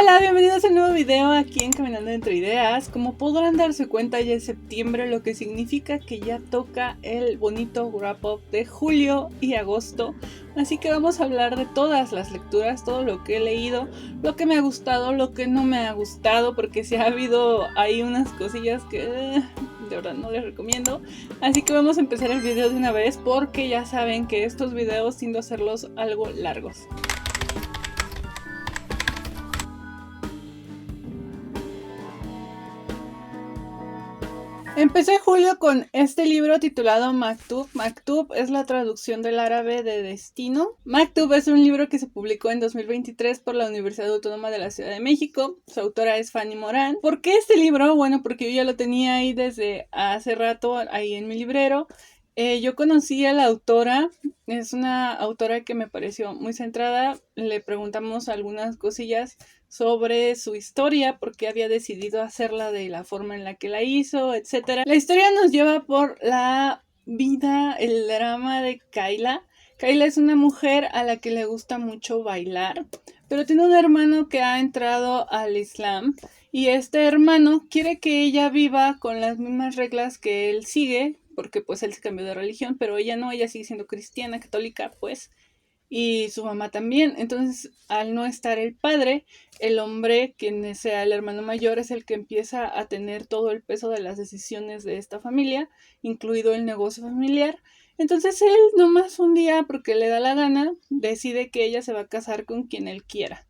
Hola, bienvenidos a un nuevo video aquí en Caminando Entre Ideas. Como podrán darse cuenta, ya es septiembre, lo que significa que ya toca el bonito wrap-up de julio y agosto. Así que vamos a hablar de todas las lecturas, todo lo que he leído, lo que me ha gustado, lo que no me ha gustado, porque si ha habido ahí unas cosillas que de verdad no les recomiendo. Así que vamos a empezar el video de una vez, porque ya saben que estos videos tiendo a hacerlos algo largos. Empecé julio con este libro titulado Maktub. Maktub es la traducción del árabe de destino. Maktub es un libro que se publicó en 2023 por la Universidad Autónoma de la Ciudad de México. Su autora es Fanny Morán. ¿Por qué este libro? Bueno, porque yo ya lo tenía ahí desde hace rato, ahí en mi librero. Yo conocí a la autora, es una autora que me pareció muy centrada. Le preguntamos algunas cosillas sobre su historia, por qué había decidido hacerla de la forma en la que la hizo, etc. La historia nos lleva por la vida, el drama de Kayla. Kayla es una mujer a la que le gusta mucho bailar, pero tiene un hermano que ha entrado al Islam y este hermano quiere que ella viva con las mismas reglas que él sigue, porque pues él se cambió de religión, pero ella no, ella sigue siendo cristiana, católica, pues, y su mamá también. Entonces, al no estar el padre, el hombre, quien sea el hermano mayor, es el que empieza a tener todo el peso de las decisiones de esta familia, incluido el negocio familiar. Entonces él nomás un día, porque le da la gana, decide que ella se va a casar con quien él quiera.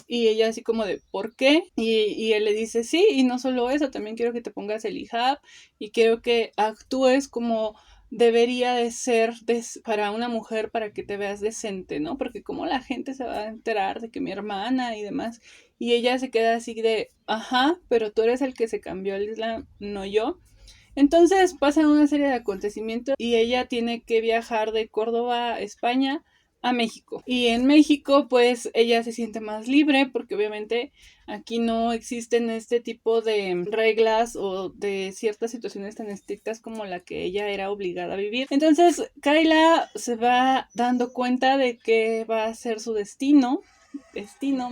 Y ella así como de, ¿por qué? Y él le dice, sí, y no solo eso, también quiero que te pongas el hijab y quiero que actúes como debería de ser para una mujer, para que te veas decente, ¿no? Porque como la gente se va a enterar de que mi hermana y demás, y ella se queda así de, ajá, pero tú eres el que se cambió al Islam, no yo. Entonces pasan una serie de acontecimientos y ella tiene que viajar de Córdoba a España a México. Y en México pues ella se siente más libre porque obviamente aquí no existen este tipo de reglas o de ciertas situaciones tan estrictas como la que ella era obligada a vivir. Entonces Kayla se va dando cuenta de que va a ser su destino,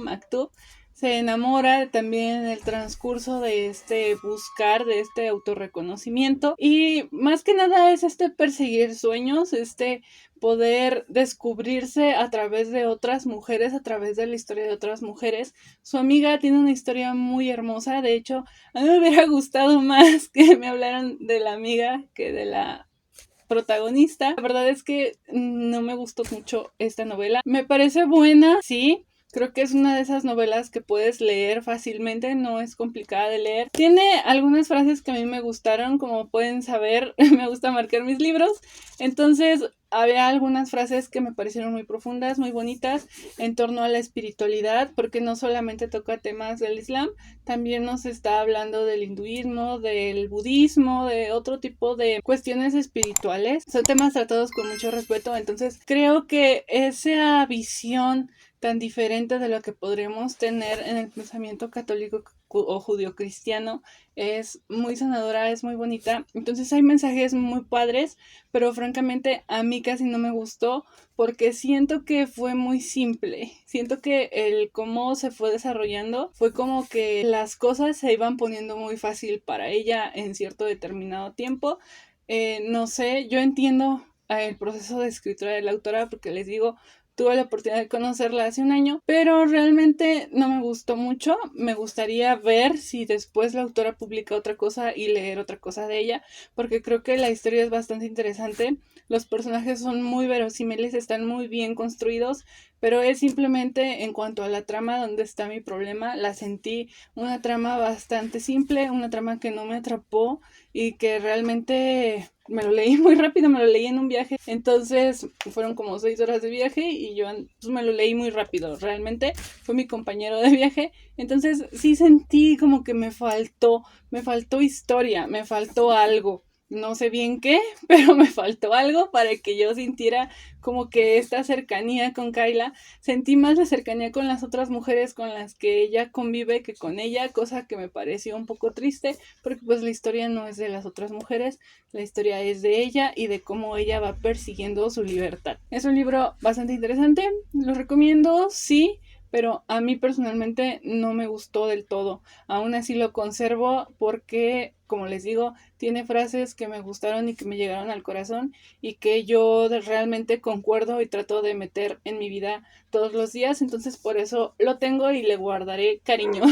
Maktub. Se enamora también en el transcurso de este buscar, de este autorreconocimiento, y más que nada es este perseguir sueños, este poder descubrirse a través de otras mujeres, a través de la historia de otras mujeres. Su amiga tiene una historia muy hermosa, de hecho a mí me hubiera gustado más que me hablaran de la amiga que de la protagonista. La verdad es que no me gustó mucho esta novela. Me parece buena, sí. Creo que es una de esas novelas que puedes leer fácilmente, no es complicada de leer. Tiene algunas frases que a mí me gustaron, como pueden saber, me gusta marcar mis libros. Entonces, había algunas frases que me parecieron muy profundas, muy bonitas, en torno a la espiritualidad, porque no solamente toca temas del Islam, también nos está hablando del hinduismo, del budismo, de otro tipo de cuestiones espirituales. Son temas tratados con mucho respeto, entonces creo que esa visión tan diferente de lo que podríamos tener en el pensamiento católico o judio-cristiano es muy sanadora, es muy bonita. Entonces hay mensajes muy padres, pero francamente a mí casi no me gustó porque siento que fue muy simple. Siento que el cómo se fue desarrollando fue como que las cosas se iban poniendo muy fácil para ella en cierto determinado tiempo. No sé, yo entiendo el proceso de escritura de la autora porque les digo, tuve la oportunidad de conocerla hace un año, pero realmente no me gustó mucho. Me gustaría ver si después la autora publica otra cosa y leer otra cosa de ella, porque creo que la historia es bastante interesante. Los personajes son muy verosímiles, están muy bien construidos, pero es simplemente en cuanto a la trama donde está mi problema. La sentí una trama bastante simple, una trama que no me atrapó y que realmente me lo leí muy rápido, me lo leí en un viaje, entonces fueron como 6 horas de viaje y yo pues, me lo leí muy rápido, realmente fue mi compañero de viaje, entonces sí sentí como que me faltó historia, me faltó algo. No sé bien qué, pero me faltó algo para que yo sintiera como que esta cercanía con Kayla. Sentí más la cercanía con las otras mujeres con las que ella convive que con ella, cosa que me pareció un poco triste, porque pues la historia no es de las otras mujeres, la historia es de ella y de cómo ella va persiguiendo su libertad. Es un libro bastante interesante, lo recomiendo, sí, pero a mí personalmente no me gustó del todo. Aún así lo conservo porque, como les digo, tiene frases que me gustaron y que me llegaron al corazón y que yo realmente concuerdo y trato de meter en mi vida todos los días, entonces por eso lo tengo y le guardaré cariño.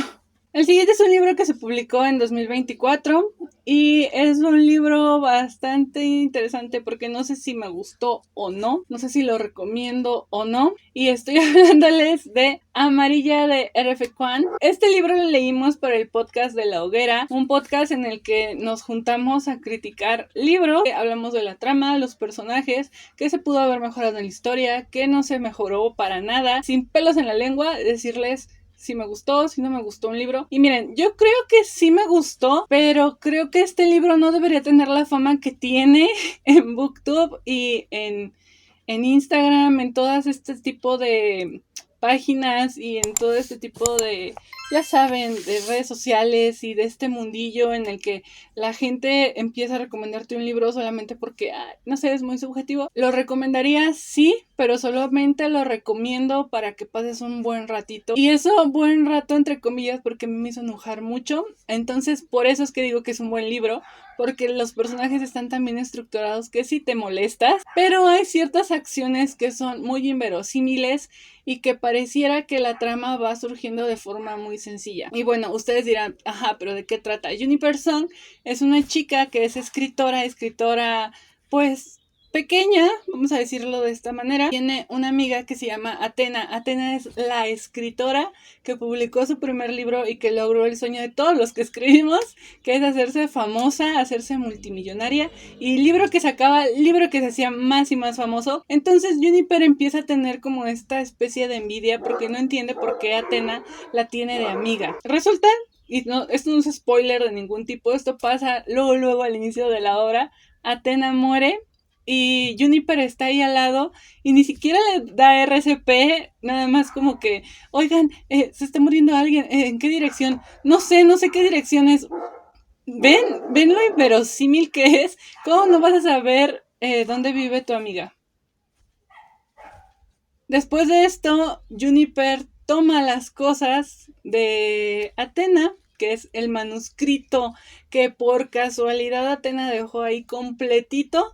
El siguiente es un libro que se publicó en 2024 y es un libro bastante interesante porque no sé si me gustó o no sé si lo recomiendo o no, y estoy hablándoles de Amarilla de R.F. Kuang. Este libro lo leímos por el podcast de La Hoguera, un podcast en el que nos juntamos a criticar libros, hablamos de la trama, los personajes, qué se pudo haber mejorado en la historia, qué no se mejoró para nada, sin pelos en la lengua, decirles si me gustó, si no me gustó un libro. Y miren, yo creo que sí me gustó, pero creo que este libro no debería tener la fama que tiene en BookTube y en Instagram, en todas este tipo de páginas y en todo este tipo de, ya saben, de redes sociales y de este mundillo en el que la gente empieza a recomendarte un libro solamente porque, no sé, es muy subjetivo. Lo recomendaría, sí, pero solamente lo recomiendo para que pases un buen ratito. Y eso, buen rato, entre comillas, porque me hizo enojar mucho. Entonces, por eso es que digo que es un buen libro, porque los personajes están tan bien estructurados que sí te molestas, pero hay ciertas acciones que son muy inverosímiles y que pareciera que la trama va surgiendo de forma muy sencilla. Y bueno, ustedes dirán, ajá, pero ¿de qué trata? Juniper Song es una chica que es escritora, pues pequeña, vamos a decirlo de esta manera. Tiene una amiga que se llama Atena. Atena es la escritora que publicó su primer libro y que logró el sueño de todos los que escribimos, que es hacerse famosa, hacerse multimillonaria, y libro que sacaba, libro que se hacía más y más famoso. Entonces Juniper empieza a tener como esta especie de envidia porque no entiende por qué Atena la tiene de amiga. Resulta, y no, esto no es spoiler de ningún tipo, esto pasa luego al inicio de la obra. Atena muere y Juniper está ahí al lado y ni siquiera le da RCP, nada más como que, oigan, se está muriendo alguien, ¿en qué dirección? No sé qué dirección es. ¿Ven lo inverosímil que es? ¿Cómo no vas a saber dónde vive tu amiga? Después de esto, Juniper toma las cosas de Atena, que es el manuscrito que por casualidad Atena dejó ahí completito,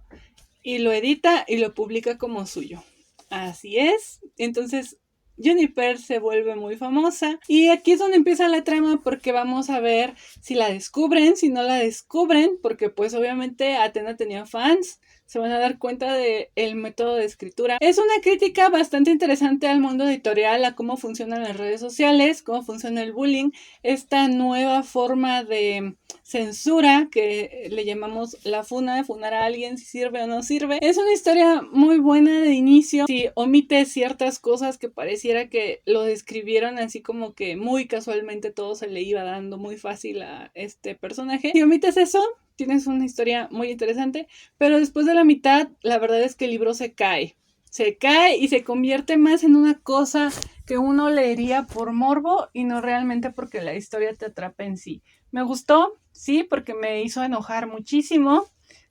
y lo edita y lo publica como suyo. Así es. Entonces Juniper se vuelve muy famosa y aquí es donde empieza la trama, porque vamos a ver si la descubren, si no la descubren, porque pues obviamente Atena tenía fans. Se van a dar cuenta del método de escritura. Es una crítica bastante interesante al mundo editorial, a cómo funcionan las redes sociales, cómo funciona el bullying, esta nueva forma de censura que le llamamos la funa, de funar a alguien si sirve o no sirve. Es una historia muy buena de inicio. Si omite ciertas cosas que pareciera que lo describieron así como que muy casualmente, todo se le iba dando muy fácil a este personaje. Si omites eso, tienes una historia muy interesante, pero después de la mitad, la verdad es que el libro se cae y se convierte más en una cosa que uno leería por morbo y no realmente porque la historia te atrapa en sí. Me gustó, sí, porque me hizo enojar muchísimo.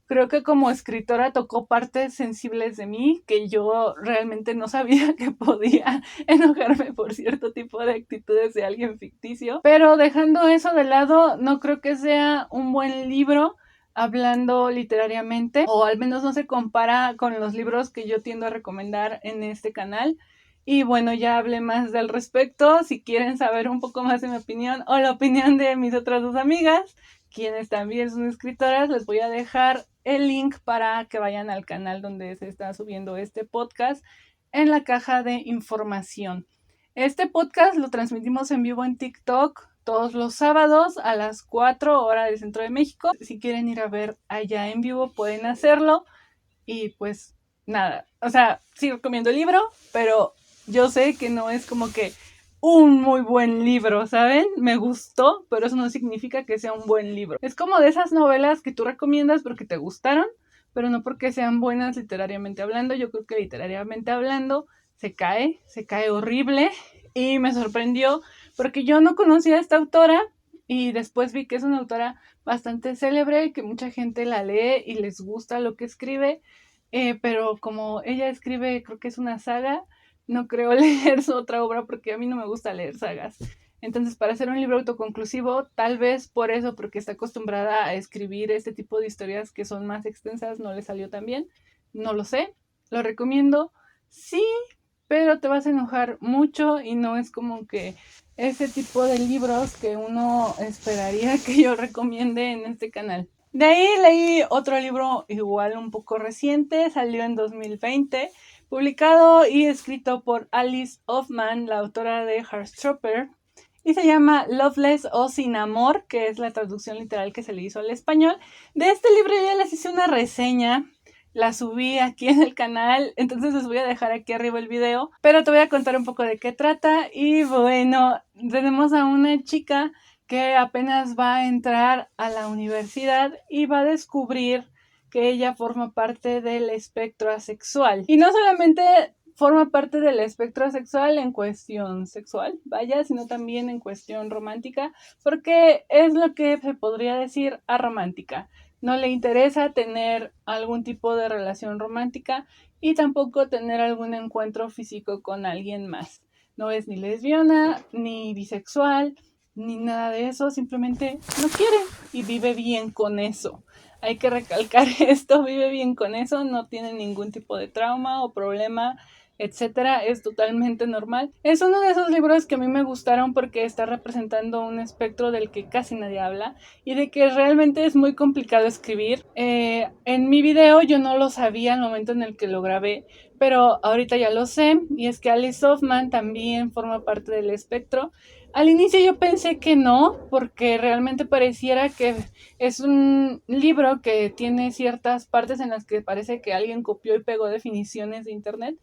Creo que como escritora tocó partes sensibles de mí que yo realmente no sabía que podía enojarme por cierto tipo de actitudes de alguien ficticio. Pero dejando eso de lado, no creo que sea un buen libro hablando literariamente, o al menos no se compara con los libros que yo tiendo a recomendar en este canal. Y bueno, ya hablé más del respecto. Si quieren saber un poco más de mi opinión o la opinión de mis otras dos amigas, quienes también son escritoras, les voy a dejar el link para que vayan al canal donde se está subiendo este podcast en la caja de información. Este podcast lo transmitimos en vivo en TikTok todos los sábados a las 4 horas del centro de México. Si quieren ir a ver allá en vivo, pueden hacerlo. Y pues nada, o sea, sí recomiendo el libro, pero yo sé que no es como que un muy buen libro, ¿saben? Me gustó, pero eso no significa que sea un buen libro. Es como de esas novelas que tú recomiendas porque te gustaron, pero no porque sean buenas literariamente hablando. Yo creo que literariamente hablando se cae horrible, y me sorprendió porque yo no conocía a esta autora y después vi que es una autora bastante célebre, que mucha gente la lee y les gusta lo que escribe, pero como ella escribe, creo que es una saga, no creo leer su otra obra porque a mí no me gusta leer sagas. Entonces, para hacer un libro autoconclusivo, tal vez por eso, porque está acostumbrada a escribir este tipo de historias que son más extensas, no le salió tan bien. No lo sé, lo recomiendo, sí, pero te vas a enojar mucho y no es como que ese tipo de libros que uno esperaría que yo recomiende en este canal. De ahí leí otro libro igual un poco reciente, salió en 2020, publicado y escrito por Alice Hoffman, la autora de Heartstopper, y se llama Loveless o Sin Amor, que es la traducción literal que se le hizo al español. De este libro ya les hice una reseña, la subí aquí en el canal, entonces les voy a dejar aquí arriba el video, pero te voy a contar un poco de qué trata. Y bueno, tenemos a una chica que apenas va a entrar a la universidad y va a descubrir que ella forma parte del espectro asexual. Y no solamente forma parte del espectro sexual en cuestión sexual, vaya, sino también en cuestión romántica, porque es lo que se podría decir aromántica. No le interesa tener algún tipo de relación romántica y tampoco tener algún encuentro físico con alguien más. No es ni lesbiana, ni bisexual, ni nada de eso, simplemente no quiere y vive bien con eso. Hay que recalcar esto, vive bien con eso, no tiene ningún tipo de trauma o problema, etcétera, es totalmente normal. Es uno de esos libros que a mí me gustaron porque está representando un espectro del que casi nadie habla y de que realmente es muy complicado escribir. En mi video yo no lo sabía al momento en el que lo grabé, pero ahorita ya lo sé, y es que Alice Hoffman también forma parte del espectro. Al inicio yo pensé que no, porque realmente pareciera que es un libro que tiene ciertas partes en las que parece que alguien copió y pegó definiciones de internet.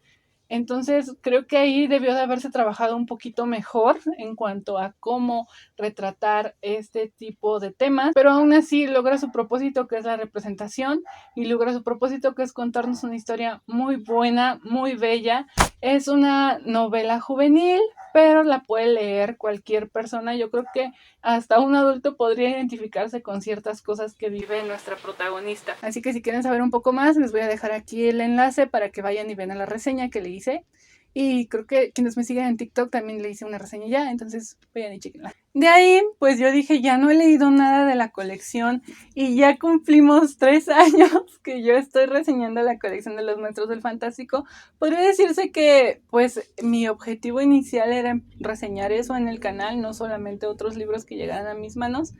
Entonces, creo que ahí debió de haberse trabajado un poquito mejor en cuanto a cómo retratar este tipo de temas, pero aún así logra su propósito, que es la representación, y logra su propósito, que es contarnos una historia muy buena, muy bella. Es una novela juvenil, pero la puede leer cualquier persona. Yo creo que hasta un adulto podría identificarse con ciertas cosas que vive nuestra protagonista. Así que si quieren saber un poco más, les voy a dejar aquí el enlace para que vayan y vean la reseña que le hice. Y creo que quienes me siguen en TikTok también le hice una reseña ya, entonces vayan y chequenla. De ahí, pues yo dije, ya no he leído nada de la colección y ya cumplimos 3 años que yo estoy reseñando la colección de los Maestros del Fantástico. Podría decirse que, pues, mi objetivo inicial era reseñar eso en el canal, no solamente otros libros que llegaran a mis manos.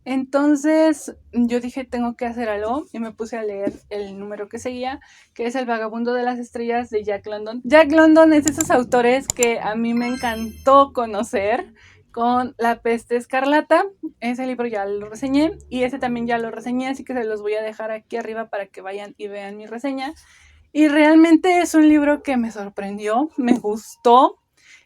Entonces yo dije, tengo que hacer algo, y me puse a leer el número que seguía, que es El Vagabundo de las Estrellas de Jack London. Jack London es de esos autores que a mí me encantó conocer con La Peste Escarlata. Ese libro ya lo reseñé y ese también ya lo reseñé, así que se los voy a dejar aquí arriba para que vayan y vean mi reseña. Y realmente es un libro que me sorprendió, me gustó.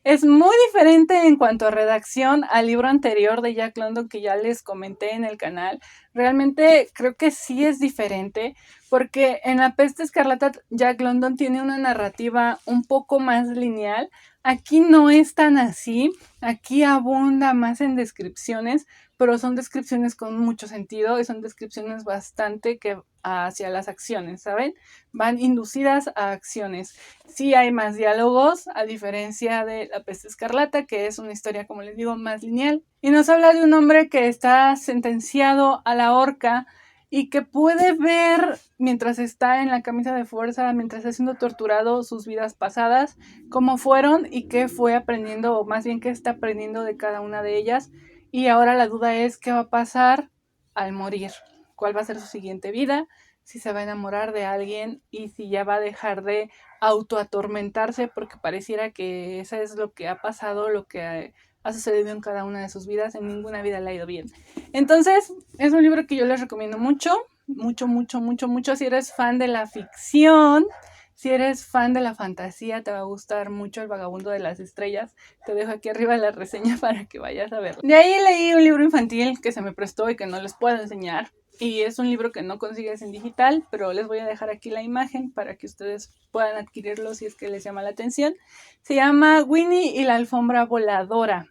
Es muy diferente en cuanto a redacción al libro anterior de Jack London que ya les comenté en el canal. Realmente creo que sí es diferente porque en La Peste Escarlata Jack London tiene una narrativa un poco más lineal. Aquí no es tan así, aquí abunda más en descripciones, pero son descripciones con mucho sentido y son descripciones bastante que hacia las acciones, ¿saben? Van inducidas a acciones. Sí hay más diálogos, a diferencia de La Peste Escarlata, que es una historia, como les digo, más lineal. Y nos habla de un hombre que está sentenciado a la horca y que puede ver, mientras está en la camisa de fuerza, mientras está siendo torturado, sus vidas pasadas, cómo fueron y qué fue aprendiendo, o más bien qué está aprendiendo de cada una de ellas. Y ahora la duda es qué va a pasar al morir, cuál va a ser su siguiente vida, si se va a enamorar de alguien y si ya va a dejar de autoatormentarse, porque pareciera que eso es lo que ha pasado, lo que ha sucedido en cada una de sus vidas. En ninguna vida le ha ido bien. Entonces, es un libro que yo les recomiendo mucho, mucho, mucho, mucho, mucho. Si eres fan de la ficción, si eres fan de la fantasía, te va a gustar mucho El Vagabundo de las Estrellas. Te dejo aquí arriba la reseña para que vayas a verlo. De ahí leí un libro infantil que se me prestó y que no les puedo enseñar. Y es un libro que no consigues en digital, pero les voy a dejar aquí la imagen para que ustedes puedan adquirirlo si es que les llama la atención. Se llama Winnie y la alfombra voladora.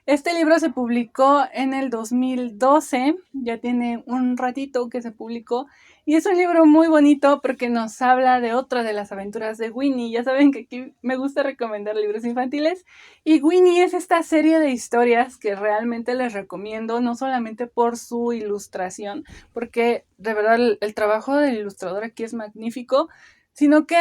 Este libro se publicó en el 2012, ya tiene un ratito que se publicó, y es un libro muy bonito porque nos habla de otra de las aventuras de Winnie. Ya saben que aquí me gusta recomendar libros infantiles, y Winnie es esta serie de historias que realmente les recomiendo, no solamente por su ilustración, porque de verdad el trabajo del ilustrador aquí es magnífico, sino que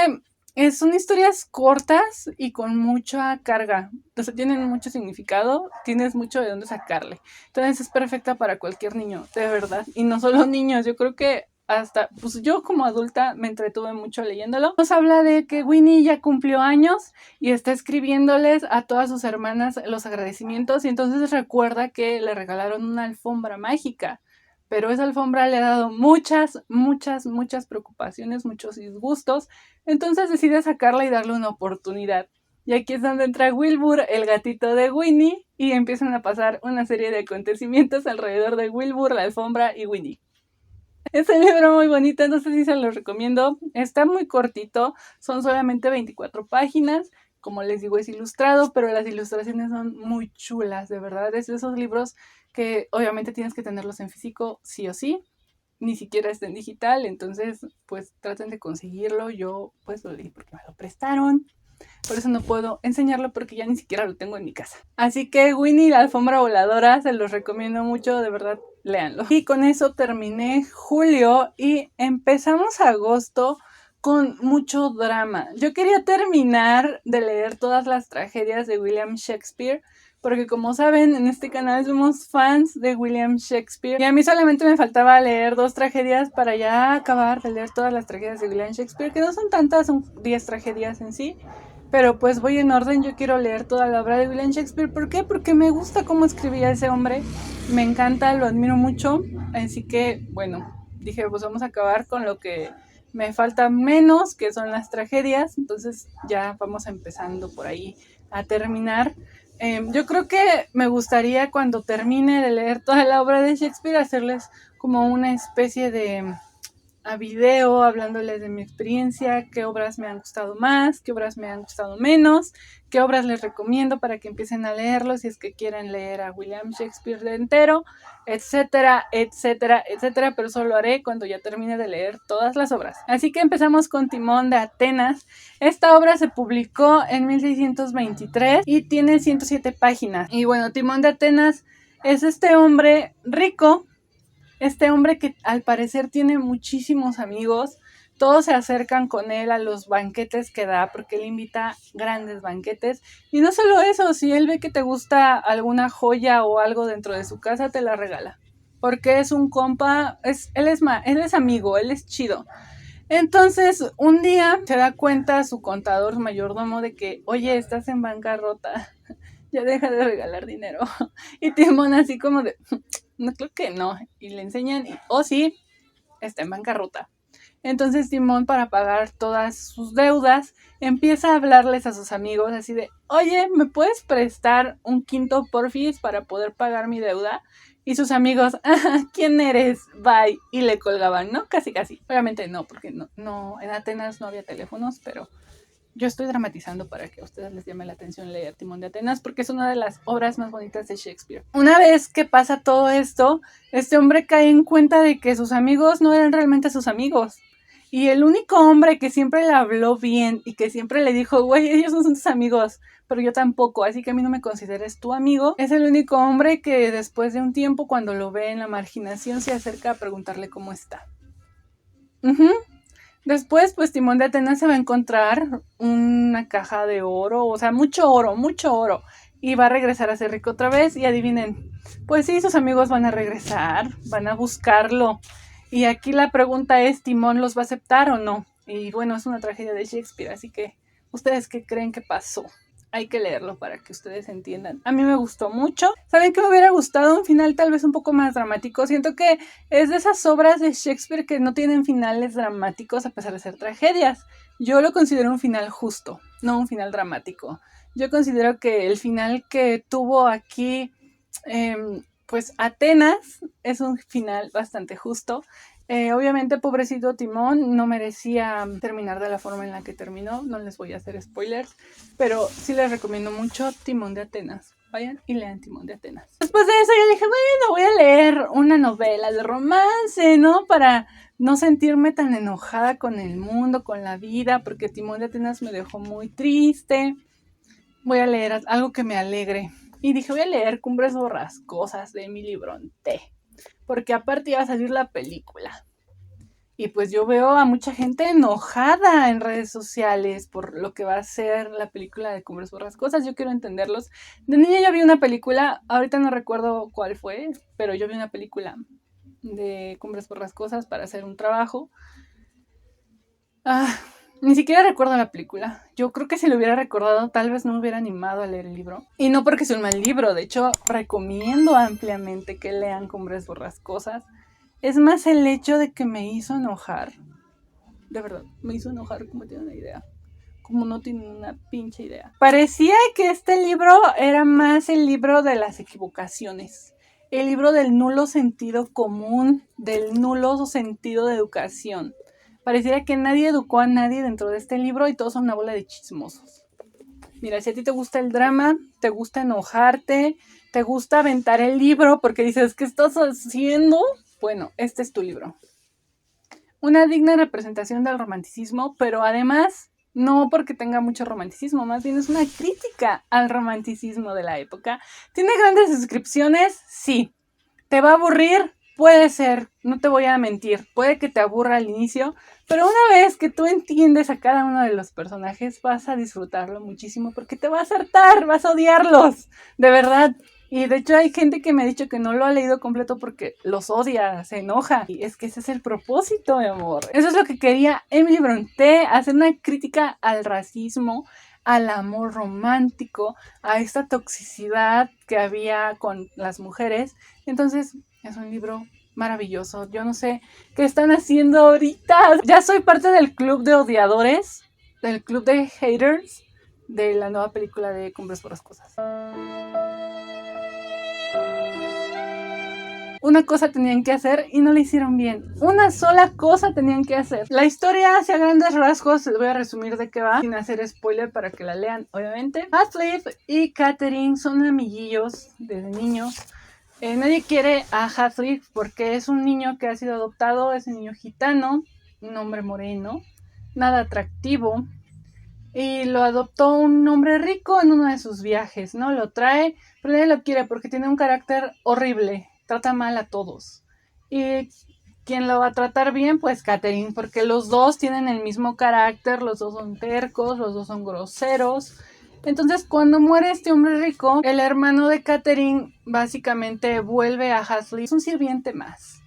son historias cortas y con mucha carga. Entonces tienen mucho significado, tienes mucho de dónde sacarle. Entonces es perfecta para cualquier niño, de verdad. Y no solo niños, yo creo que hasta, pues yo como adulta me entretuve mucho leyéndolo. Nos habla de que Winnie ya cumplió años y está escribiéndoles a todas sus hermanas los agradecimientos, y entonces recuerda que le regalaron una alfombra mágica. Pero esa alfombra le ha dado muchas, muchas, muchas preocupaciones, muchos disgustos. Entonces decide sacarla y darle una oportunidad. Y aquí es donde entra Wilbur, el gatito de Winnie, y empiezan a pasar una serie de acontecimientos alrededor de Wilbur, la alfombra y Winnie. Es un libro muy bonito, entonces sí se lo recomiendo. Está muy cortito, son solamente 24 páginas. Como les digo, es ilustrado, pero las ilustraciones son muy chulas, de verdad. Es de esos libros que obviamente tienes que tenerlos en físico, sí o sí. Ni siquiera está en digital, entonces pues traten de conseguirlo. Yo pues lo leí porque me lo prestaron. Por eso no puedo enseñarlo porque ya ni siquiera lo tengo en mi casa. Así que Winnie la alfombra voladora se los recomiendo mucho, de verdad, léanlo. Y con eso terminé julio y empezamos agosto con mucho drama. Yo quería terminar de leer todas las tragedias de William Shakespeare, porque como saben, en este canal somos fans de William Shakespeare, y a mí solamente me faltaba leer 2 tragedias para ya acabar de leer todas las tragedias de William Shakespeare, que no son tantas, son 10 tragedias en sí. Pero pues voy en orden, yo quiero leer toda la obra de William Shakespeare. ¿Por qué? Porque me gusta cómo escribía ese hombre, me encanta, lo admiro mucho. Así que, bueno, dije, pues vamos a acabar con lo que me falta menos, que son las tragedias. Entonces ya vamos empezando por ahí a terminar. Yo creo que me gustaría, cuando termine de leer toda la obra de Shakespeare, hacerles como una especie de a video hablándoles de mi experiencia, qué obras me han gustado más, qué obras me han gustado menos, qué obras les recomiendo para que empiecen a leerlo si es que quieren leer a William Shakespeare de entero, etcétera, etcétera, etcétera, pero eso lo haré cuando ya termine de leer todas las obras. Así que empezamos con Timón de Atenas. Esta obra se publicó en 1623 y tiene 107 páginas. Y bueno, Timón de Atenas es este hombre rico, este hombre que al parecer tiene muchísimos amigos. Todos se acercan con él a los banquetes que da, porque él invita grandes banquetes. Y no solo eso, si él ve que te gusta alguna joya o algo dentro de su casa, te la regala. Porque es un compa, él es amigo, él es chido. Entonces, un día se da cuenta su contador, su mayordomo, de que, oye, estás en bancarrota, ya deja de regalar dinero. Y Timón así como de, no, creo que no. Y le enseñan, y, oh sí, está en bancarrota. Entonces Timón, para pagar todas sus deudas, empieza a hablarles a sus amigos así de, oye, ¿me puedes prestar un quinto porfis para poder pagar mi deuda? Y sus amigos, ¿quién eres? Bye. Y le colgaban, ¿no? Casi, casi. Obviamente no, porque no, en Atenas no había teléfonos, pero yo estoy dramatizando para que a ustedes les llame la atención leer Timón de Atenas, porque es una de las obras más bonitas de Shakespeare. Una vez que pasa todo esto, este hombre cae en cuenta de que sus amigos no eran realmente sus amigos. Y el único hombre que siempre le habló bien y que siempre le dijo, güey, ellos no son tus amigos, pero yo tampoco, así que a mí no me consideres tu amigo, es el único hombre que después de un tiempo, cuando lo ve en la marginación, se acerca a preguntarle cómo está. Después, pues Timón de Atenas se va a encontrar una caja de oro, o sea, mucho oro, y va a regresar a ser rico otra vez. Y adivinen, pues sí, sus amigos van a regresar, van a buscarlo. Y aquí la pregunta es, ¿Timón los va a aceptar o no? Y bueno, es una tragedia de Shakespeare, así que, ¿ustedes qué creen que pasó? Hay que leerlo para que ustedes entiendan. A mí me gustó mucho. ¿Saben qué me hubiera gustado? Un final tal vez un poco más dramático. Siento que es de esas obras de Shakespeare que no tienen finales dramáticos a pesar de ser tragedias. Yo lo considero un final justo, no un final dramático. Yo considero que el final que tuvo aquí, pues Atenas, es un final bastante justo. Obviamente, pobrecito Timón no merecía terminar de la forma en la que terminó. No les voy a hacer spoilers, pero sí les recomiendo mucho Timón de Atenas. Vayan y lean Timón de Atenas. Después de eso yo dije, bueno, voy a leer una novela de romance, ¿no? Para no sentirme tan enojada con el mundo, con la vida, porque Timón de Atenas me dejó muy triste. Voy a leer algo que me alegre. Y dije, voy a leer Cumbres Borrascosas de Emily Brontë, porque aparte iba a salir la película. Y pues yo veo a mucha gente enojada en redes sociales por lo que va a ser la película de Cumbres Borrascosas. Yo quiero entenderlos. De niña yo vi una película, ahorita no recuerdo cuál fue, pero yo vi una película de Cumbres Borrascosas para hacer un trabajo. Ni siquiera recuerdo la película. Yo creo que si lo hubiera recordado, tal vez no me hubiera animado a leer el libro. Y no porque sea un mal libro, de hecho, recomiendo ampliamente que lean Cumbres Borrascosas. Es más el hecho de que me hizo enojar. De verdad, me hizo enojar como tiene una idea. Como no tiene una pinche idea. Parecía que este libro era más el libro de las equivocaciones. El libro del nulo sentido común, del nulo sentido de educación. Pareciera que nadie educó a nadie dentro de este libro y todos son una bola de chismosos. Mira, si a ti te gusta el drama, te gusta enojarte, te gusta aventar el libro porque dices, ¿qué estás haciendo? Bueno, este es tu libro. Una digna representación del romanticismo, pero además no porque tenga mucho romanticismo, más bien es una crítica al romanticismo de la época. ¿Tiene grandes descripciones? Sí. ¿Te va a aburrir? Puede ser, no te voy a mentir, puede que te aburra al inicio, pero una vez que tú entiendes a cada uno de los personajes vas a disfrutarlo muchísimo porque te vas a hartar, vas a odiarlos, de verdad. Y de hecho hay gente que me ha dicho que no lo ha leído completo porque los odia, se enoja. Y es que ese es el propósito, mi amor. Eso es lo que quería Emily Brontë, hacer una crítica al racismo, al amor romántico, a esta toxicidad que había con las mujeres. Entonces, es un libro maravilloso. Yo no sé qué están haciendo ahorita. Ya soy parte del club de odiadores, del club de haters de la nueva película de Cumbres Borrascosas. Una cosa tenían que hacer y no la hicieron bien. Una sola cosa tenían que hacer. La historia, hacia grandes rasgos, les voy a resumir de qué va, sin hacer spoiler para que la lean, obviamente. Heathcliff y Catherine son amiguillos desde niños. Nadie quiere a Heathcliff porque es un niño que ha sido adoptado, es un niño gitano, un hombre moreno, nada atractivo. Y lo adoptó un hombre rico en uno de sus viajes, ¿no? Lo trae, pero nadie lo quiere porque tiene un carácter horrible. Trata mal a todos. Y quien lo va a tratar bien, pues Catherine, porque los dos tienen el mismo carácter, los dos son tercos, los dos son groseros. Entonces, cuando muere este hombre rico, el hermano de Catherine básicamente vuelve a Heathcliff, es un sirviente más.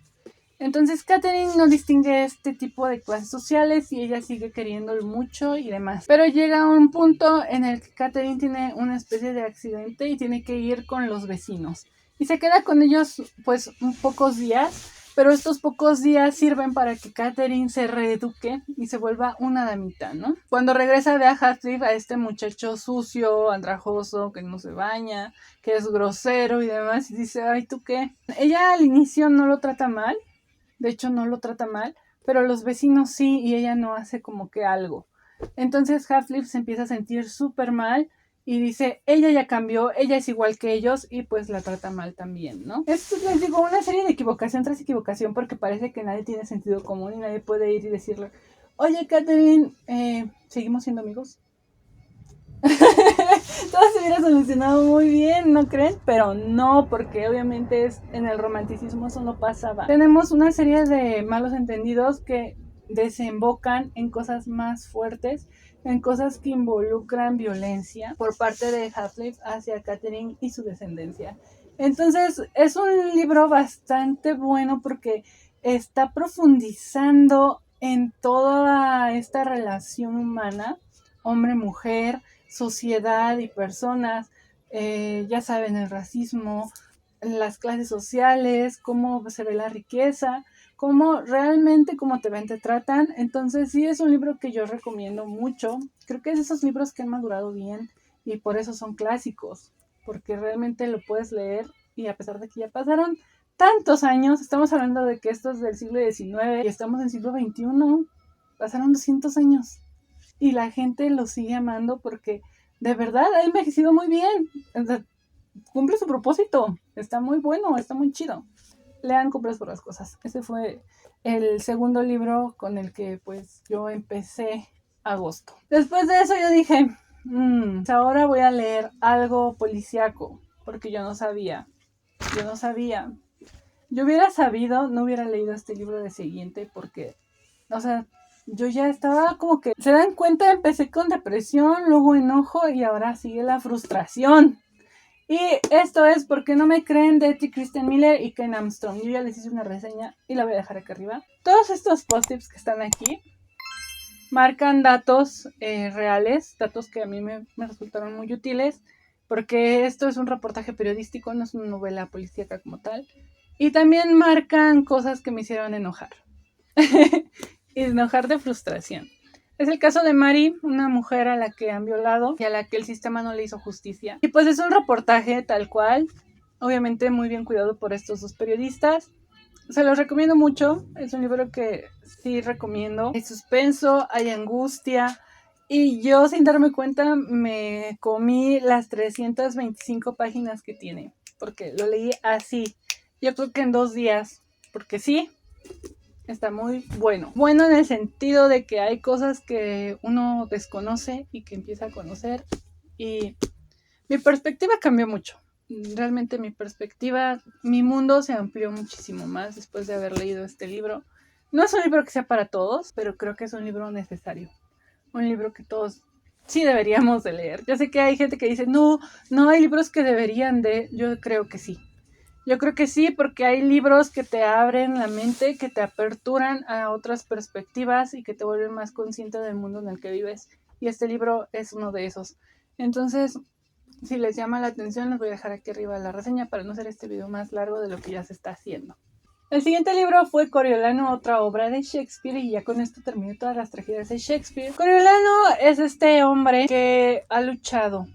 Entonces Catherine no distingue este tipo de clases sociales y ella sigue queriéndolo mucho y demás. Pero llega un punto en el que Catherine tiene una especie de accidente y tiene que ir con los vecinos. Y se queda con ellos pues pocos días, pero estos pocos días sirven para que Catherine se reeduque y se vuelva una damita, ¿no? Cuando regresa ve a Heathcliff, a este muchacho sucio, andrajoso, que no se baña, que es grosero y demás, y dice, ay, ¿tú qué? Ella al inicio no lo trata mal. De hecho, no lo trata mal, pero los vecinos sí, y ella no hace como que algo. Entonces Heathcliff se empieza a sentir súper mal y dice, ella ya cambió, ella es igual que ellos y pues la trata mal también, ¿no? Esto les digo, una serie de equivocación tras equivocación porque parece que nadie tiene sentido común y nadie puede ir y decirle, oye Catherine, ¿seguimos siendo amigos? Todo se hubiera solucionado muy bien, ¿no creen? Pero no, porque obviamente en el romanticismo eso no pasaba. Tenemos una serie de malos entendidos que desembocan en cosas más fuertes, en cosas que involucran violencia por parte de Heathcliff hacia Catherine y su descendencia. Entonces es un libro bastante bueno porque está profundizando en toda esta relación humana, hombre-mujer, sociedad y personas, ya saben, el racismo, las clases sociales, cómo se ve la riqueza, cómo realmente cómo te ven, te tratan. Entonces sí es un libro que yo recomiendo mucho. Creo que es de esos libros que han madurado bien y por eso son clásicos, porque realmente lo puedes leer y a pesar de que ya pasaron tantos años, estamos hablando de que esto es del siglo XIX y estamos en el siglo XXI, pasaron 200 años y la gente lo sigue amando porque de verdad ha envejecido muy bien. cumple su propósito. Está muy bueno, está muy chido. Lean Cumples por las Cosas. Ese fue el segundo libro con el que pues yo empecé agosto. Después de eso yo dije, ahora voy a leer algo policíaco, porque yo no sabía. Yo hubiera sabido, no hubiera leído este libro de siguiente, porque, o sea, yo ya estaba como que, se dan cuenta, empecé con depresión, luego enojo y ahora sigue la frustración. Y esto es Porque no me creen, de T. Kristen Miller y Ken Armstrong. Yo ya les hice una reseña y la voy a dejar acá arriba. Todos estos post-its que están aquí marcan datos reales, datos que a mí me resultaron muy útiles, porque esto es un reportaje periodístico, no es una novela policíaca como tal. Y también marcan cosas que me hicieron enojar. Enojar de frustración. Es el caso de Mari, una mujer a la que han violado y a la que el sistema no le hizo justicia. Y pues es un reportaje tal cual, obviamente muy bien cuidado por estos dos periodistas. Se los recomiendo mucho, es un libro que sí recomiendo. Hay suspenso, hay angustia, y yo sin darme cuenta me comí las 325 páginas que tiene, porque lo leí así, yo creo que en 2 días, porque sí, está muy bueno. Bueno en el sentido de que hay cosas que uno desconoce y que empieza a conocer, y mi perspectiva cambió mucho. Realmente mi perspectiva, mi mundo se amplió muchísimo más después de haber leído este libro. No es un libro que sea para todos, pero creo que es un libro necesario. Un libro que todos sí deberíamos de leer. Yo sé que hay gente que dice, no hay libros que deberían de. Yo creo que sí. Yo creo que sí, porque hay libros que te abren la mente, que te aperturan a otras perspectivas y que te vuelven más consciente del mundo en el que vives. Y este libro es uno de esos. Entonces, si les llama la atención, les voy a dejar aquí arriba la reseña para no hacer este video más largo de lo que ya se está haciendo. El siguiente libro fue Coriolano, otra obra de Shakespeare, y ya con esto terminé todas las tragedias de Shakespeare. Coriolano es este hombre que ha luchado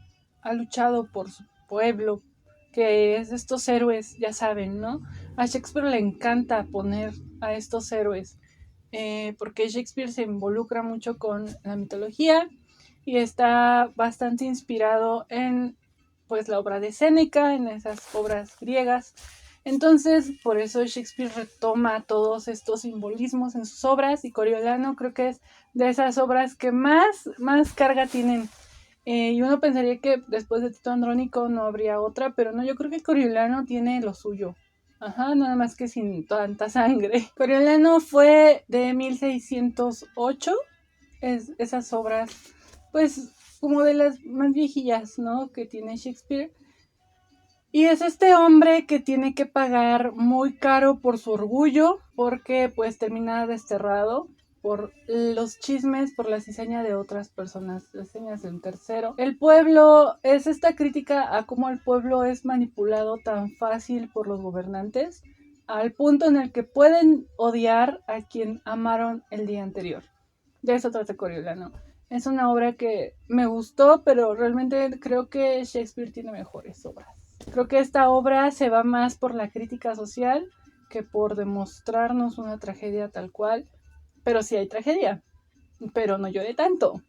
por su pueblo, que es estos héroes, ya saben, ¿no? A Shakespeare le encanta poner a estos héroes, porque Shakespeare se involucra mucho con la mitología y está bastante inspirado en pues la obra de Séneca, en esas obras griegas. Entonces, por eso Shakespeare retoma todos estos simbolismos en sus obras, y Coriolano creo que es de esas obras que más carga tienen. Y uno pensaría que después de Tito Andrónico no habría otra, pero no, yo creo que Coriolano tiene lo suyo. Ajá, nada más que sin tanta sangre. Coriolano fue de 1608, esas obras, pues como de las más viejillas, ¿no? Que tiene Shakespeare. Y es este hombre que tiene que pagar muy caro por su orgullo, porque pues termina desterrado por los chismes, por la cizaña de otras personas, las cizañas de un tercero. El pueblo es esta crítica a cómo el pueblo es manipulado tan fácil por los gobernantes, al punto en el que pueden odiar a quien amaron el día anterior. De eso trata Coriolano. Es una obra que me gustó, pero realmente creo que Shakespeare tiene mejores obras. Creo que esta obra se va más por la crítica social que por demostrarnos una tragedia tal cual. Pero sí hay tragedia, pero no lloré tanto.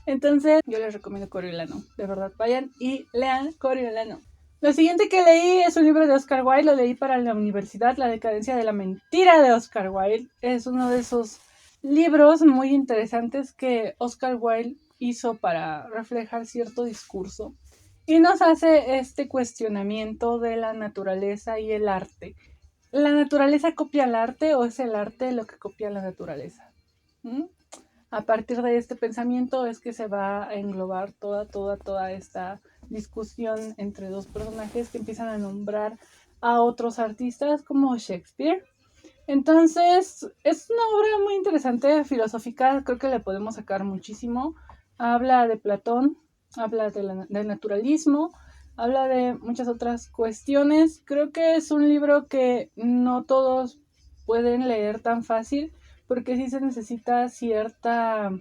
Entonces, yo les recomiendo Coriolano. De verdad, vayan y lean Coriolano. Lo siguiente que leí es un libro de Oscar Wilde. Lo leí para la universidad, La decadencia de la mentira, de Oscar Wilde. Es uno de esos libros muy interesantes que Oscar Wilde hizo para reflejar cierto discurso. Y nos hace este cuestionamiento de la naturaleza y el arte. ¿La naturaleza copia el arte o es el arte lo que copia la naturaleza? A partir de este pensamiento es que se va a englobar toda esta discusión entre dos personajes que empiezan a nombrar a otros artistas como Shakespeare. Entonces, es una obra muy interesante, filosófica, creo que le podemos sacar muchísimo. Habla de Platón, habla del naturalismo, habla de muchas otras cuestiones. Creo que es un libro que no todos pueden leer tan fácil, porque sí se necesita cierto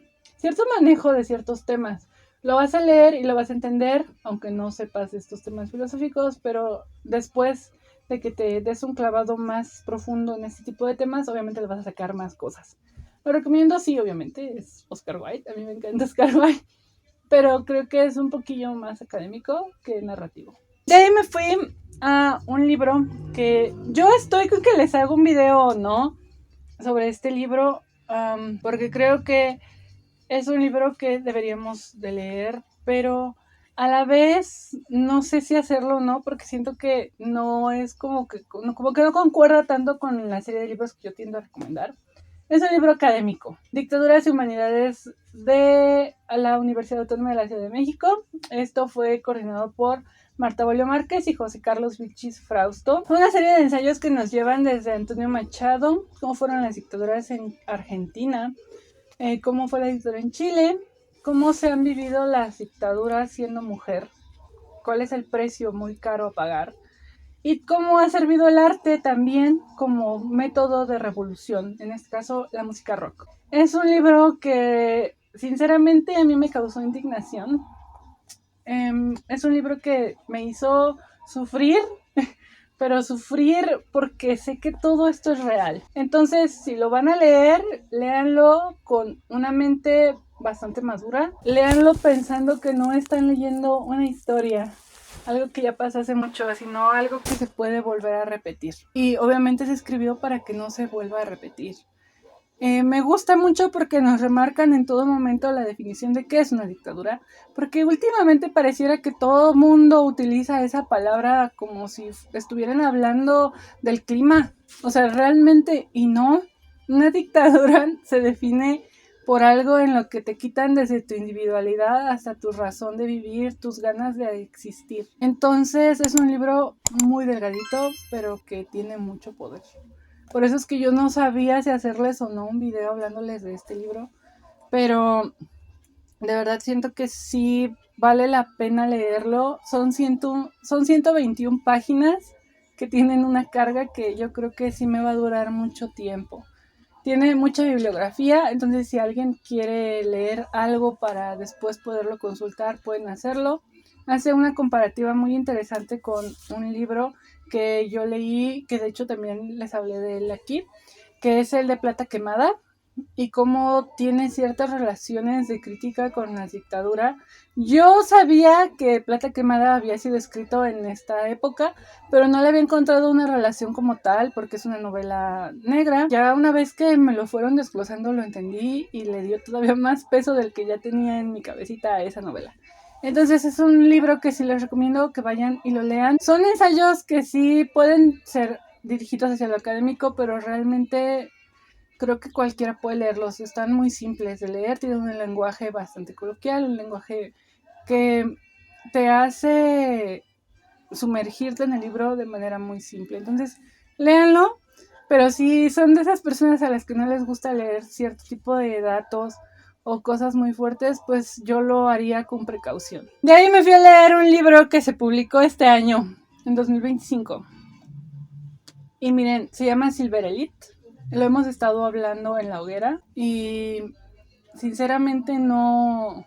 manejo de ciertos temas. Lo vas a leer y lo vas a entender, aunque no sepas estos temas filosóficos, pero después de que te des un clavado más profundo en este tipo de temas, obviamente le vas a sacar más cosas. Lo recomiendo, sí, obviamente, es Oscar Wilde, a mí me encanta Oscar Wilde, pero creo que es un poquillo más académico que narrativo. De ahí me fui a un libro que yo estoy con que les hago un video o no sobre este libro, porque creo que es un libro que deberíamos de leer, pero a la vez no sé si hacerlo o no, porque siento que no es como que no concuerda tanto con la serie de libros que yo tiendo a recomendar. Es un libro académico, Dictaduras y Humanidades de la Universidad Autónoma de la Ciudad de México. Esto fue coordinado por Marta Bolio Márquez y José Carlos Vilchis Frausto. Fue una serie de ensayos que nos llevan desde Antonio Machado, cómo fueron las dictaduras en Argentina, cómo fue la dictadura en Chile, cómo se han vivido las dictaduras siendo mujer, cuál es el precio muy caro a pagar y cómo ha servido el arte también como método de revolución, en este caso la música rock. Es un libro que sinceramente a mí me causó indignación. Es un libro que me hizo sufrir, pero sufrir porque sé que todo esto es real. Entonces, si lo van a leer, léanlo con una mente bastante madura. Léanlo pensando que no están leyendo una historia, algo que ya pasó hace mucho, sino algo que se puede volver a repetir. Y obviamente se escribió para que no se vuelva a repetir. Me gusta mucho porque nos remarcan en todo momento la definición de qué es una dictadura, porque últimamente pareciera que todo mundo utiliza esa palabra como si estuvieran hablando del clima, o sea, realmente, y no, una dictadura se define por algo en lo que te quitan desde tu individualidad hasta tu razón de vivir, tus ganas de existir. Entonces es un libro muy delgadito, pero que tiene mucho poder. Por eso es que yo no sabía si hacerles o no un video hablándoles de este libro, pero de verdad siento que sí vale la pena leerlo. Son 121 páginas que tienen una carga que yo creo que sí me va a durar mucho tiempo. Tiene mucha bibliografía, entonces si alguien quiere leer algo para después poderlo consultar, pueden hacerlo. Hace una comparativa muy interesante con un libro que yo leí, que de hecho también les hablé de él aquí, que es el de Plata Quemada, y cómo tiene ciertas relaciones de crítica con la dictadura. Yo sabía que Plata Quemada había sido escrito en esta época, pero no le había encontrado una relación como tal, porque es una novela negra. Ya una vez que me lo fueron desglosando lo entendí y le dio todavía más peso del que ya tenía en mi cabecita a esa novela. Entonces es un libro que sí les recomiendo que vayan y lo lean. Son ensayos que sí pueden ser dirigidos hacia lo académico, pero realmente creo que cualquiera puede leerlos. Están muy simples de leer, tienen un lenguaje bastante coloquial, un lenguaje que te hace sumergirte en el libro de manera muy simple. Entonces, léanlo, pero si son de esas personas a las que no les gusta leer cierto tipo de datos o cosas muy fuertes, pues yo lo haría con precaución. De ahí me fui a leer un libro que se publicó este año, en 2025. Y miren, se llama Silver Elite. Lo hemos estado hablando en la hoguera y sinceramente no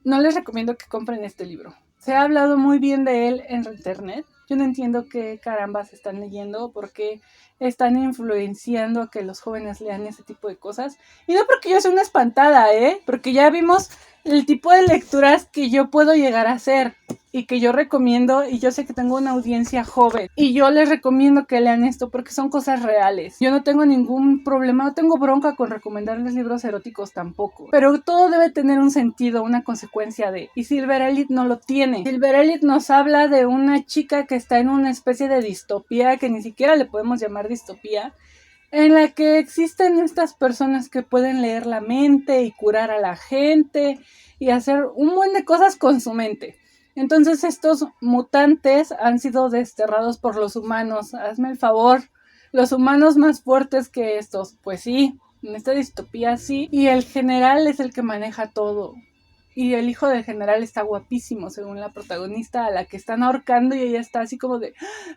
les recomiendo que compren este libro. Se ha hablado muy bien de él en internet. Yo no entiendo qué carambas están leyendo, por qué están influenciando a que los jóvenes lean ese tipo de cosas. Y no porque yo sea una espantada, porque ya vimos el tipo de lecturas que yo puedo llegar a hacer y que yo recomiendo, y yo sé que tengo una audiencia joven y yo les recomiendo que lean esto porque son cosas reales. Yo no tengo ningún problema, no tengo bronca con recomendarles libros eróticos tampoco, pero todo debe tener un sentido, una consecuencia de, y Silver Elite no lo tiene. Silver Elite nos habla de una chica que está en una especie de distopía, que ni siquiera le podemos llamar distopía, en la que existen estas personas que pueden leer la mente y curar a la gente y hacer un montón de cosas con su mente. Entonces estos mutantes han sido desterrados por los humanos. Hazme el favor, los humanos más fuertes que estos. Pues sí, en esta distopía sí. Y el general es el que maneja todo. Y el hijo del general está guapísimo, según la protagonista, a la que están ahorcando, y ella está así como de,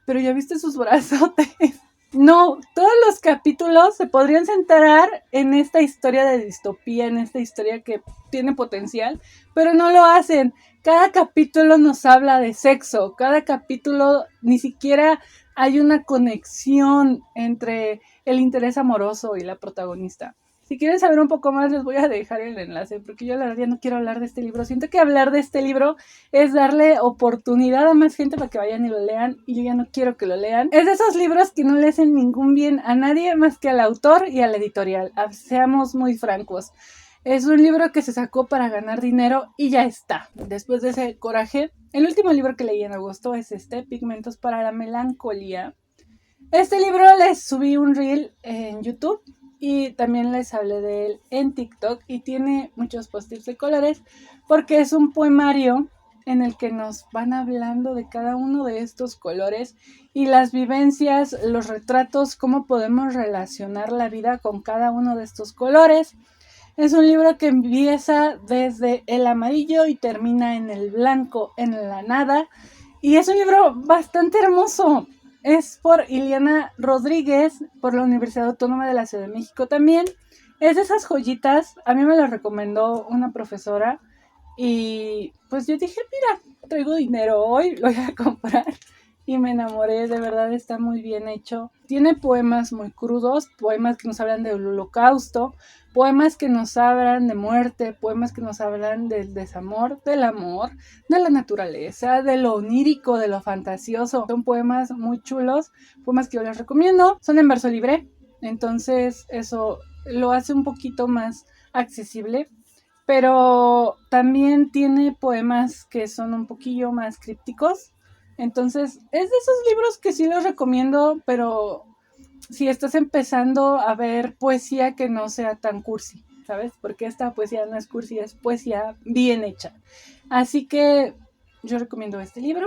pero ya viste sus brazotes. No, todos los capítulos se podrían centrar en esta historia de distopía, en esta historia que tiene potencial, pero no lo hacen. Cada capítulo nos habla de sexo, cada capítulo ni siquiera hay una conexión entre el interés amoroso y la protagonista. Si quieren saber un poco más, les voy a dejar el enlace, porque yo la verdad ya no quiero hablar de este libro. Siento que hablar de este libro es darle oportunidad a más gente para que vayan y lo lean, y yo ya no quiero que lo lean. Es de esos libros que no le hacen ningún bien a nadie más que al autor y a la editorial. Seamos muy francos. Es un libro que se sacó para ganar dinero y ya está. Después de ese coraje, el último libro que leí en agosto es Pigmentos para la Melancolía. Este libro les subí un reel en YouTube y también les hablé de él en TikTok, y tiene muchos post-its de colores porque es un poemario en el que nos van hablando de cada uno de estos colores y las vivencias, los retratos, cómo podemos relacionar la vida con cada uno de estos colores. Es un libro que empieza desde el amarillo y termina en el blanco, en la nada. Y es un libro bastante hermoso. Es por Ileana Rodríguez, por la Universidad Autónoma de la Ciudad de México también. Es de esas joyitas. A mí me lo recomendó una profesora. Y pues yo dije, mira, traigo dinero hoy, lo voy a comprar. Y me enamoré, de verdad está muy bien hecho. Tiene poemas muy crudos, poemas que nos hablan del holocausto, poemas que nos hablan de muerte, poemas que nos hablan del desamor, del amor, de la naturaleza, de lo onírico, de lo fantasioso. Son poemas muy chulos, poemas que yo les recomiendo. Son en verso libre, entonces eso lo hace un poquito más accesible. Pero también tiene poemas que son un poquillo más crípticos. Entonces, es de esos libros que sí los recomiendo, pero si estás empezando a ver poesía que no sea tan cursi, ¿sabes? Porque esta poesía no es cursi, es poesía bien hecha. Así que yo recomiendo este libro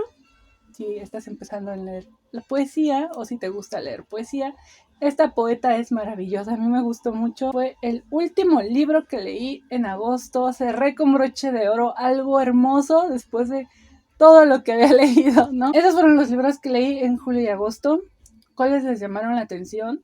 si estás empezando a leer la poesía o si te gusta leer poesía. Esta poeta es maravillosa, a mí me gustó mucho. Fue el último libro que leí en agosto, cerré con broche de oro, algo hermoso después de todo lo que había leído, ¿no? Esos fueron los libros que leí en julio y agosto. ¿Cuáles les llamaron la atención?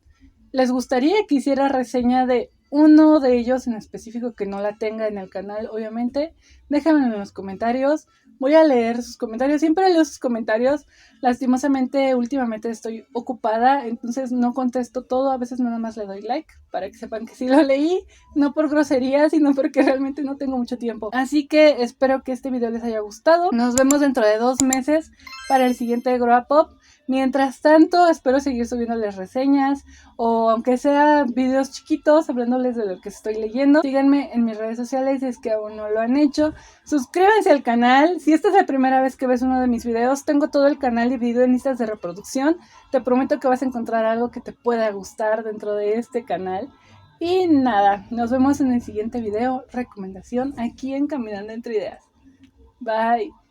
¿Les gustaría que hiciera reseña de uno de ellos en específico que no la tenga en el canal? Obviamente, déjenmelo en los comentarios. Voy a leer sus comentarios. Siempre leo sus comentarios. Lastimosamente, últimamente estoy ocupada, entonces no contesto todo. A veces nada más le doy like para que sepan que sí lo leí. No por grosería, sino porque realmente no tengo mucho tiempo. Así que espero que este video les haya gustado. Nos vemos dentro de 2 meses para el siguiente Grow Up Pop. Mientras tanto, espero seguir subiéndoles reseñas o aunque sea videos chiquitos hablándoles de lo que estoy leyendo. Síganme en mis redes sociales si es que aún no lo han hecho. Suscríbanse al canal. Si esta es la primera vez que ves uno de mis videos, tengo todo el canal dividido en listas de reproducción. Te prometo que vas a encontrar algo que te pueda gustar dentro de este canal. Y nada, nos vemos en el siguiente video, recomendación, aquí en Caminando Entre Ideas. Bye.